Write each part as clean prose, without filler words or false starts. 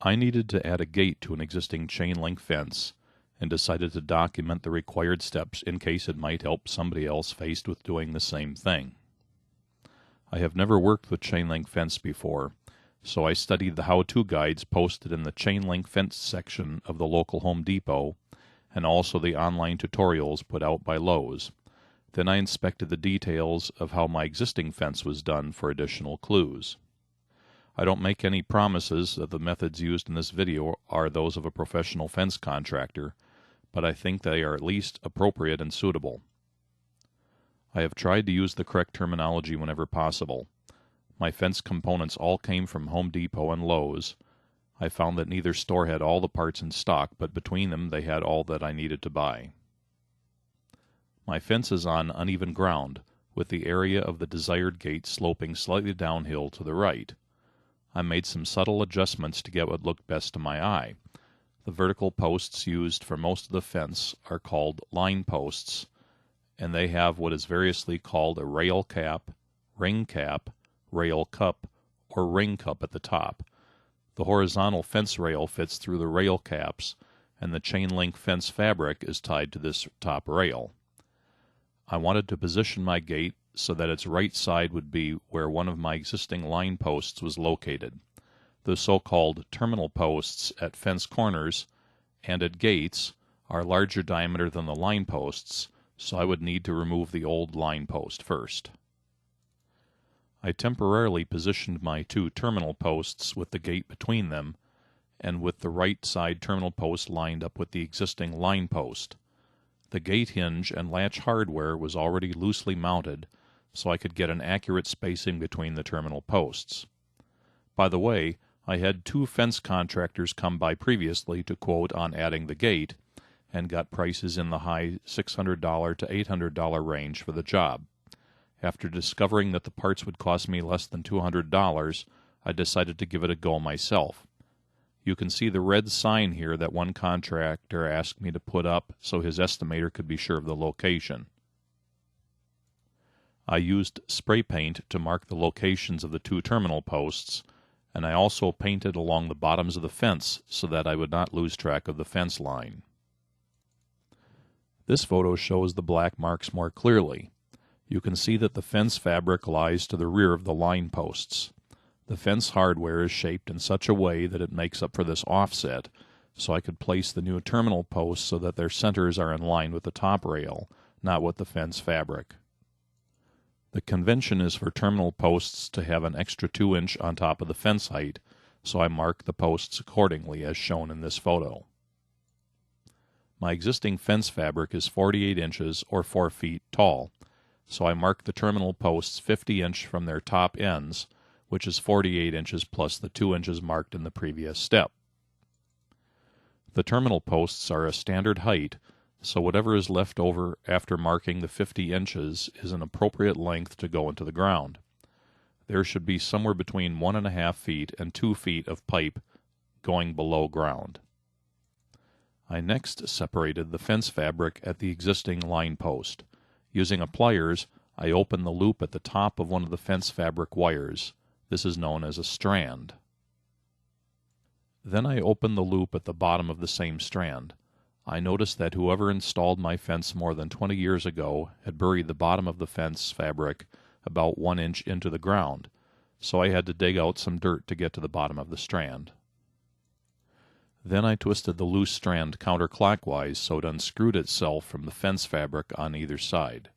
I needed to add a gate to an existing chain link fence and decided to document the required steps in case it might help somebody else faced with doing the same thing. I have never worked with chain link fence before, so I studied the how-to guides posted in the chain link fence section of the local Home Depot and also the online tutorials put out by Lowe's. Then I inspected the details of how my existing fence was done for additional clues. I don't make any promises that the methods used in this video are those of a professional fence contractor, but I think they are at least appropriate and suitable. I have tried to use the correct terminology whenever possible. My fence components all came from Home Depot and Lowe's. I found that neither store had all the parts in stock, but between them they had all that I needed to buy. My fence is on uneven ground, with the area of the desired gate sloping slightly downhill to the right. I made some subtle adjustments to get what looked best to my eye. The vertical posts used for most of the fence are called line posts, and they have what is variously called a rail cap, rail cup, or ring cup at the top. The horizontal fence rail fits through the rail caps, and the chain link fence fabric is tied to this top rail. I wanted to position my gate so that its right side would be where one of my existing line posts was located. The so-called terminal posts at fence corners and at gates are larger diameter than the line posts, so I would need to remove the old line post first. I temporarily positioned my two terminal posts with the gate between them, and with the right side terminal post lined up with the existing line post. The gate hinge and latch hardware was already loosely mounted, so I could get an accurate spacing between the terminal posts. By the way, I had two fence contractors come by previously to quote on adding the gate, and got prices in the high $600 to $800 range for the job. After discovering that the parts would cost me less than $200, I decided to give it a go myself. You can see the red sign here that one contractor asked me to put up so his estimator could be sure of the location. I used spray paint to mark the locations of the two terminal posts, and I also painted along the bottoms of the fence so that I would not lose track of the fence line. This photo shows the black marks more clearly. You can see that the fence fabric lies to the rear of the line posts. The fence hardware is shaped in such a way that it makes up for this offset, so I could place the new terminal posts so that their centers are in line with the top rail, not with the fence fabric. The convention is for terminal posts to have an extra 2-inch on top of the fence height, so I marked the posts accordingly as shown in this photo. My existing fence fabric is 48 inches or 4 feet tall, so I marked the terminal posts 50 inches from their top ends, which is 48 inches plus the 2 inches marked in the previous step. The terminal posts are a standard height, so whatever is left over after marking the 50 inches is an appropriate length to go into the ground. There should be somewhere between 1.5 feet and 2 feet of pipe going below ground. I next separated the fence fabric at the existing line post. Using a pliers, I opened the loop at the top of one of the fence fabric wires. This is known as a strand. Then I opened the loop at the bottom of the same strand. I noticed that whoever installed my fence more than 20 years ago had buried the bottom of the fence fabric about 1 inch into the ground, so I had to dig out some dirt to get to the bottom of the strand. Then I twisted the loose strand counterclockwise so it unscrewed itself from the fence fabric on either side.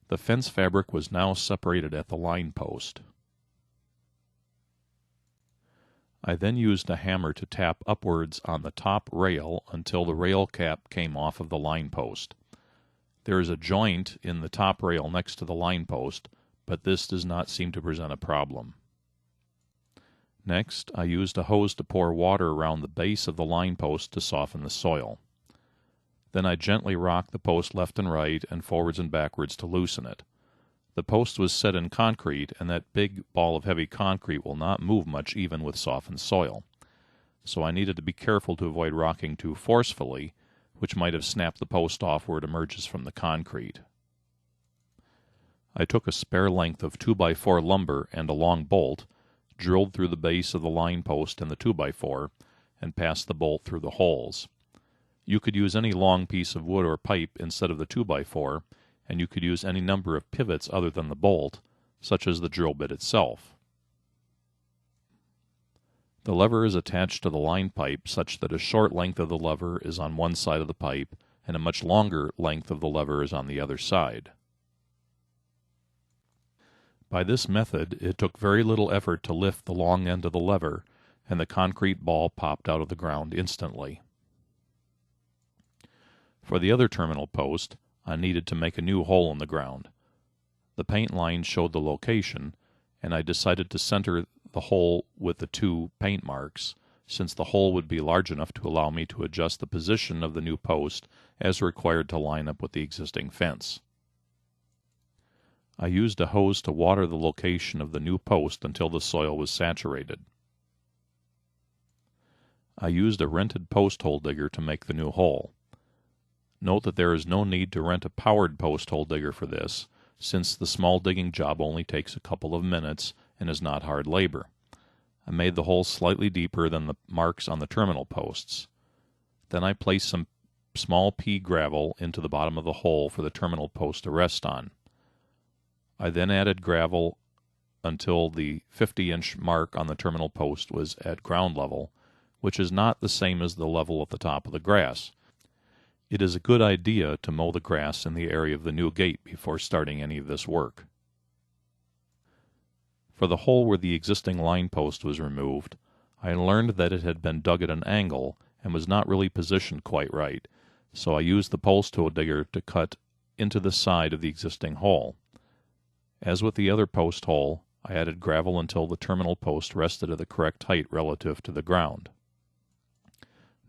The fence fabric was now separated at the line post. I then used a hammer to tap upwards on the top rail until the rail cap came off of the line post. There is a joint in the top rail next to the line post, but this does not seem to present a problem. Next, I used a hose to pour water around the base of the line post to soften the soil. Then I gently rocked the post left and right and forwards and backwards to loosen it. The post was set in concrete, and that big ball of heavy concrete will not move much even with softened soil. So I needed to be careful to avoid rocking too forcefully, which might have snapped the post off where it emerges from the concrete. I took a spare length of 2x4 lumber and a long bolt, drilled through the base of the line post and the 2x4, and passed the bolt through the holes. You could use any long piece of wood or pipe instead of the 2x4, and you could use any number of pivots other than the bolt, such as the drill bit itself. The lever is attached to the line pipe such that a short length of the lever is on one side of the pipe and a much longer length of the lever is on the other side. By this method, it took very little effort to lift the long end of the lever, and the concrete ball popped out of the ground instantly. For the other terminal post, I needed to make a new hole in the ground. The paint line showed the location, and I decided to center the hole with the 2 paint marks, since the hole would be large enough to allow me to adjust the position of the new post as required to line up with the existing fence. I used a hose to water the location of the new post until the soil was saturated. I used a rented post hole digger to make the new hole. Note that there is no need to rent a powered post hole digger for this, since the small digging job only takes a couple of minutes and is not hard labor. I made the hole slightly deeper than the marks on the terminal posts. Then I placed some small pea gravel into the bottom of the hole for the terminal post to rest on. I then added gravel until the 50-inch mark on the terminal post was at ground level, which is not the same as the level at the top of the grass. It is a good idea to mow the grass in the area of the new gate before starting any of this work. For the hole where the existing line post was removed, I learned that it had been dug at an angle and was not really positioned quite right, so I used the post hole digger to cut into the side of the existing hole. As with the other post hole, I added gravel until the terminal post rested at the correct height relative to the ground.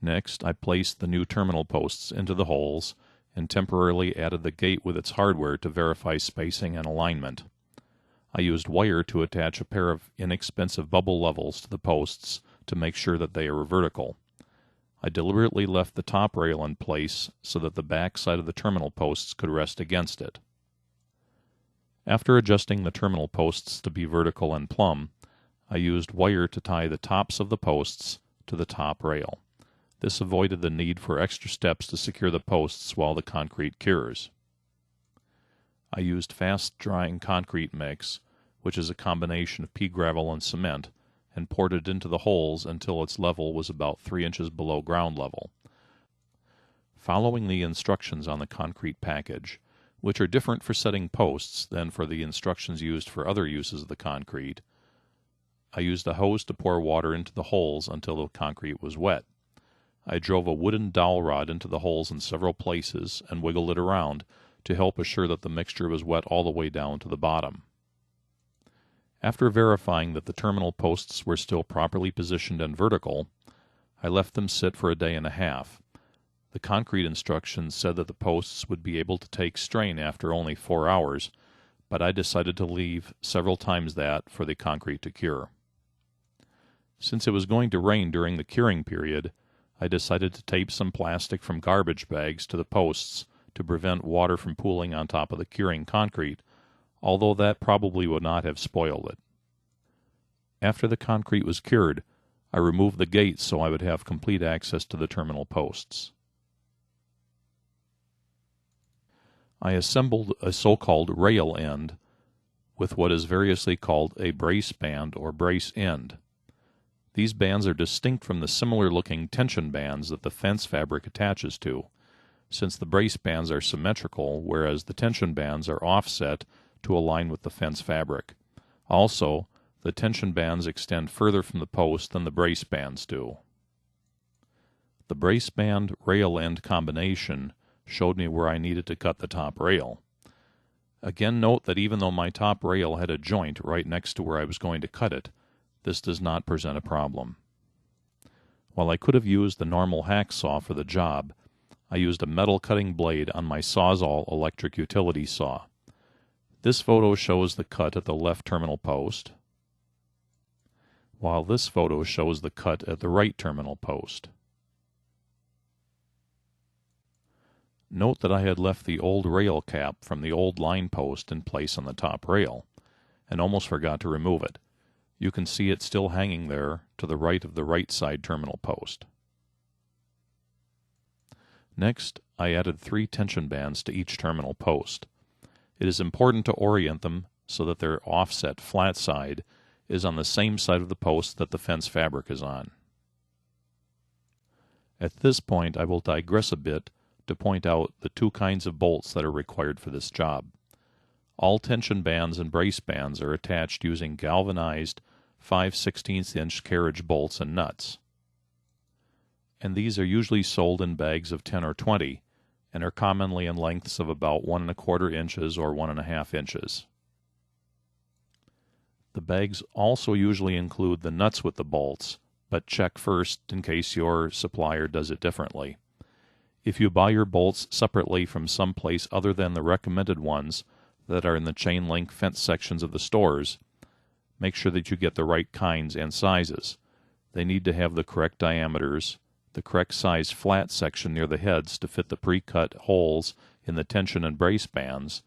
Next, I placed the new terminal posts into the holes and temporarily added the gate with its hardware to verify spacing and alignment. I used wire to attach a pair of inexpensive bubble levels to the posts to make sure that they are vertical. I deliberately left the top rail in place so that the back side of the terminal posts could rest against it. After adjusting the terminal posts to be vertical and plumb, I used wire to tie the tops of the posts to the top rail. This avoided the need for extra steps to secure the posts while the concrete cures. I used fast-drying concrete mix, which is a combination of pea gravel and cement, and poured it into the holes until its level was about 3 inches below ground level. Following the instructions on the concrete package, which are different for setting posts than for the instructions used for other uses of the concrete, I used a hose to pour water into the holes until the concrete was wet. I drove a wooden dowel rod into the holes in several places and wiggled it around to help assure that the mixture was wet all the way down to the bottom. After verifying that the terminal posts were still properly positioned and vertical, I left them sit for a day and a half. The concrete instructions said that the posts would be able to take strain after only 4 hours, but I decided to leave several times that for the concrete to cure. Since it was going to rain during the curing period, I decided to tape some plastic from garbage bags to the posts to prevent water from pooling on top of the curing concrete, although that probably would not have spoiled it. After the concrete was cured, I removed the gate so I would have complete access to the terminal posts. I assembled a so-called rail end with what is variously called a brace band or brace end. These bands are distinct from the similar-looking tension bands that the fence fabric attaches to, since the brace bands are symmetrical, whereas the tension bands are offset to align with the fence fabric. Also, the tension bands extend further from the post than the brace bands do. The brace band rail end combination showed me where I needed to cut the top rail. Again, note that even though my top rail had a joint right next to where I was going to cut it, this does not present a problem. While I could have used the normal hacksaw for the job, I used a metal cutting blade on my Sawzall electric utility saw. This photo shows the cut at the left terminal post, while this photo shows the cut at the right terminal post. Note that I had left the old rail cap from the old line post in place on the top rail, and almost forgot to remove it. You can see it still hanging there to the right of the right side terminal post. Next, I added 3 tension bands to each terminal post. It is important to orient them so that their offset flat side is on the same side of the post that the fence fabric is on. At this point, I will digress a bit to point out the 2 kinds of bolts that are required for this job. All tension bands and brace bands are attached using galvanized 5/16" carriage bolts and nuts. And these are usually sold in bags of 10 or 20 and are commonly in lengths of about 1 1/4 inches or 1 1/2 inches. The bags also usually include the nuts with the bolts, but check first in case your supplier does it differently. If you buy your bolts separately from some place other than the recommended ones that are in the chain link fence sections of the stores, make sure that you get the right kinds and sizes. They need to have the correct diameters, the correct size flat section near the heads to fit the pre-cut holes in the tension and brace bands,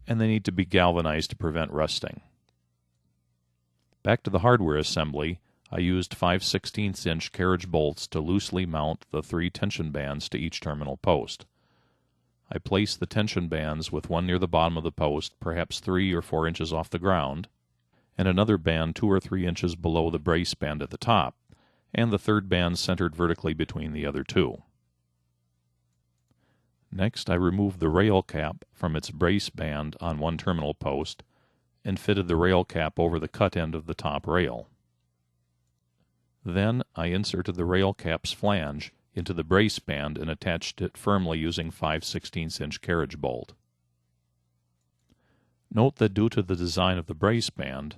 and they need to be galvanized to prevent rusting. Back to the hardware assembly, I used 5/16" carriage bolts to loosely mount the 3 tension bands to each terminal post. I placed the tension bands with one near the bottom of the post, perhaps 3 or 4 inches off the ground, and another band 2 or 3 inches below the brace band at the top, and the third band centered vertically between the other 2. Next, I removed the rail cap from its brace band on one terminal post and fitted the rail cap over the cut end of the top rail. Then I inserted the rail cap's flange into the brace band and attached it firmly using 5/16" carriage bolt. Note that due to the design of the brace band,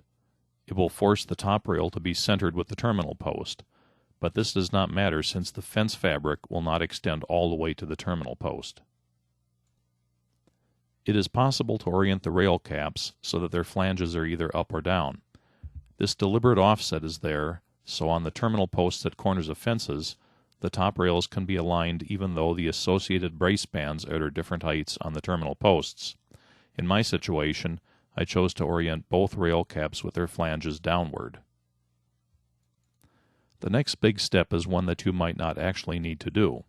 it will force the top rail to be centered with the terminal post, but this does not matter since the fence fabric will not extend all the way to the terminal post. It is possible to orient the rail caps so that their flanges are either up or down. This deliberate offset is there, so on the terminal posts at corners of fences, the top rails can be aligned even though the associated brace bands are at different heights on the terminal posts. In my situation, I chose to orient both rail caps with their flanges downward. The next big step is one that you might not actually need to do.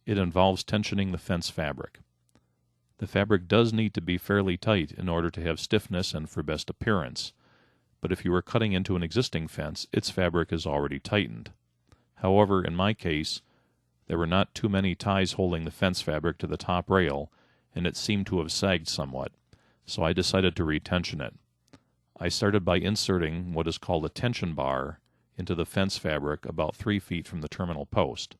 It involves tensioning the fence fabric. The fabric does need to be fairly tight in order to have stiffness and for best appearance, but if you are cutting into an existing fence, its fabric is already tightened. However, in my case, there were not too many ties holding the fence fabric to the top rail, and it seemed to have sagged somewhat, so I decided to retension it. I started by inserting what is called a tension bar into the fence fabric about 3 feet from the terminal post.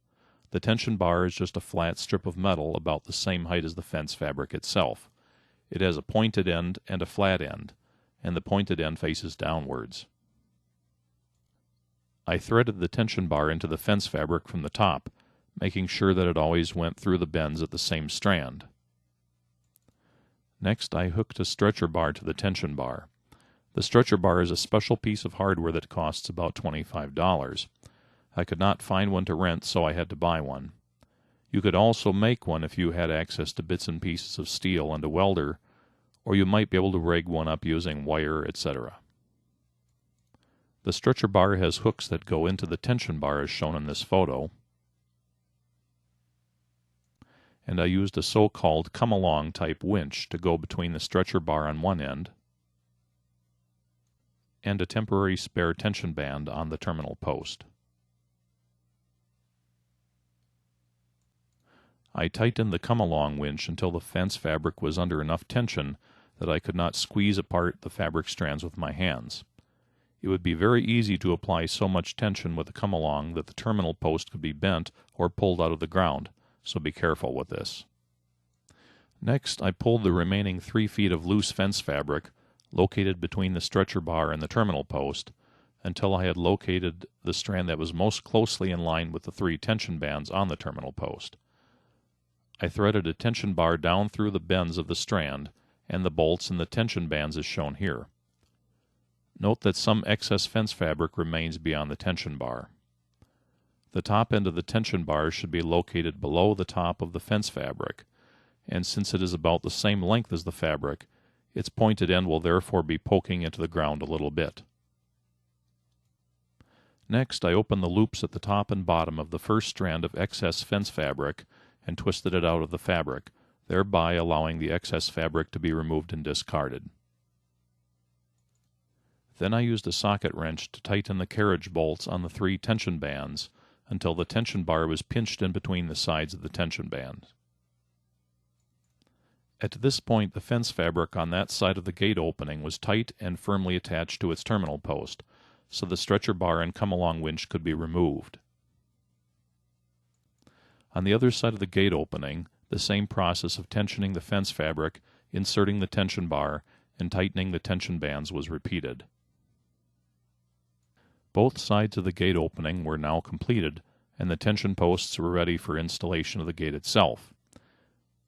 The tension bar is just a flat strip of metal about the same height as the fence fabric itself. It has a pointed end and a flat end, and the pointed end faces downwards. I threaded the tension bar into the fence fabric from the top, making sure that it always went through the bends at the same strand. Next, I hooked a stretcher bar to the tension bar. The stretcher bar is a special piece of hardware that costs about $25. I could not find one to rent, so I had to buy one. You could also make one if you had access to bits and pieces of steel and a welder, or you might be able to rig one up using wire, etc. The stretcher bar has hooks that go into the tension bar as shown in this photo, and I used a so-called come-along type winch to go between the stretcher bar on one end and a temporary spare tension band on the terminal post. I tightened the come-along winch until the fence fabric was under enough tension that I could not squeeze apart the fabric strands with my hands. It would be very easy to apply so much tension with the come-along that the terminal post could be bent or pulled out of the ground, so be careful with this. Next, I pulled the remaining 3 feet of loose fence fabric, located between the stretcher bar and the terminal post, until I had located the strand that was most closely in line with the 3 tension bands on the terminal post. I threaded a tension bar down through the bends of the strand and the bolts and the tension bands as shown here. Note that some excess fence fabric remains beyond the tension bar. The top end of the tension bar should be located below the top of the fence fabric, and since it is about the same length as the fabric, its pointed end will therefore be poking into the ground a little bit. Next, I opened the loops at the top and bottom of the first strand of excess fence fabric and twisted it out of the fabric, thereby allowing the excess fabric to be removed and discarded. Then I used a socket wrench to tighten the carriage bolts on the 3 tension bands until the tension bar was pinched in between the sides of the tension band. At this point, the fence fabric on that side of the gate opening was tight and firmly attached to its terminal post, so the stretcher bar and come-along winch could be removed. On the other side of the gate opening, the same process of tensioning the fence fabric, inserting the tension bar, and tightening the tension bands was repeated. Both sides of the gate opening were now completed, and the tension posts were ready for installation of the gate itself.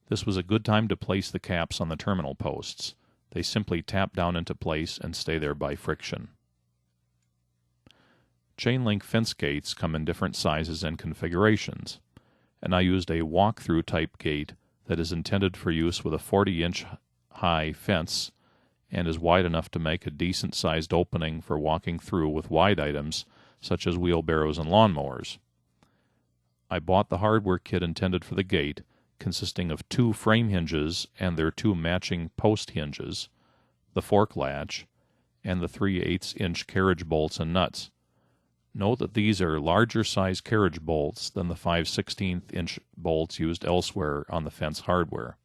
This was a good time to place the caps on the terminal posts. They simply tap down into place and stay there by friction. Chain-link fence gates come in different sizes and configurations, and I used a walk-through type gate that is intended for use with a 40-inch high fence and is wide enough to make a decent-sized opening for walking through with wide items such as wheelbarrows and lawnmowers. I bought the hardware kit intended for the gate, consisting of 2 frame hinges and their 2 matching post hinges, the fork latch, and the 3/8-inch carriage bolts and nuts. Note that these are larger size carriage bolts than the 5/16-inch bolts used elsewhere on the fence hardware.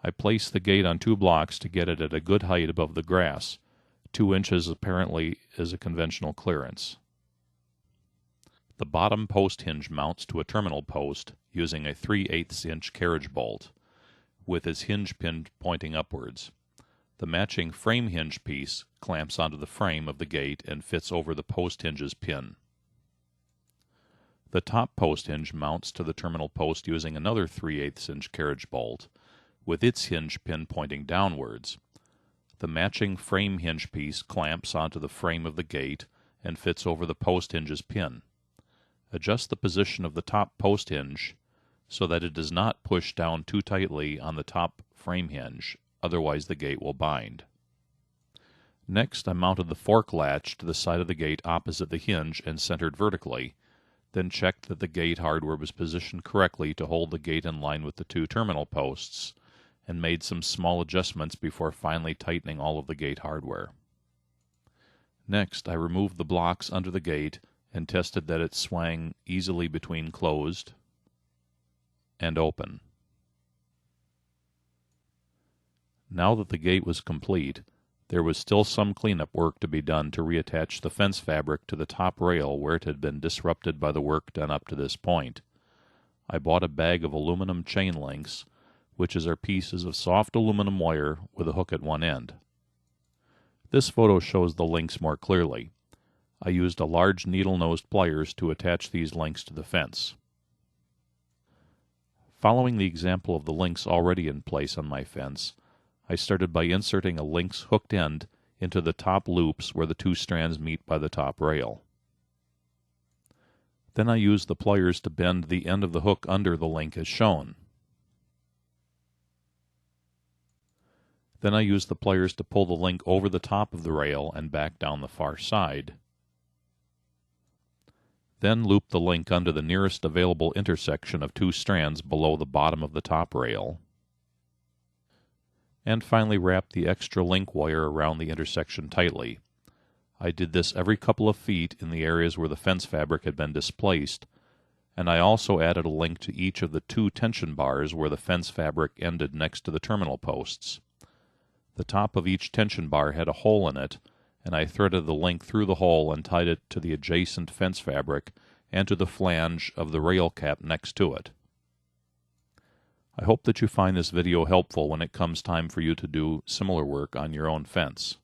I placed the gate on 2 blocks to get it at a good height above the grass. 2 inches apparently is a conventional clearance. The bottom post hinge mounts to a terminal post using a 3/8-inch carriage bolt, with its hinge pin pointing upwards. The matching frame hinge piece clamps onto the frame of the gate and fits over the post hinge's pin. The top post hinge mounts to the terminal post using another 3/8-inch carriage bolt, with its hinge pin pointing downwards. The matching frame hinge piece clamps onto the frame of the gate and fits over the post hinge's pin. Adjust the position of the top post hinge so that it does not push down too tightly on the top frame hinge, otherwise the gate will bind. Next, I mounted the fork latch to the side of the gate opposite the hinge and centered vertically, then checked that the gate hardware was positioned correctly to hold the gate in line with the 2 terminal posts, and made some small adjustments before finally tightening all of the gate hardware. Next, I removed the blocks under the gate and tested that it swung easily between closed and open. Now that the gate was complete, there was still some cleanup work to be done to reattach the fence fabric to the top rail where it had been disrupted by the work done up to this point. I bought a bag of aluminum chain links, which are pieces of soft aluminum wire with a hook at one end. This photo shows the links more clearly. I used a large needle-nosed pliers to attach these links to the fence. Following the example of the links already in place on my fence, I started by inserting a link's hooked end into the top loops where the 2 strands meet by the top rail. Then I used the pliers to bend the end of the hook under the link as shown. Then I used the pliers to pull the link over the top of the rail and back down the far side. Then loop the link under the nearest available intersection of 2 strands below the bottom of the top rail. And finally wrap the extra link wire around the intersection tightly. I did this every couple of feet in the areas where the fence fabric had been displaced, and I also added a link to each of the 2 tension bars where the fence fabric ended next to the terminal posts. The top of each tension bar had a hole in it, and I threaded the link through the hole and tied it to the adjacent fence fabric and to the flange of the rail cap next to it. I hope that you find this video helpful when it comes time for you to do similar work on your own fence.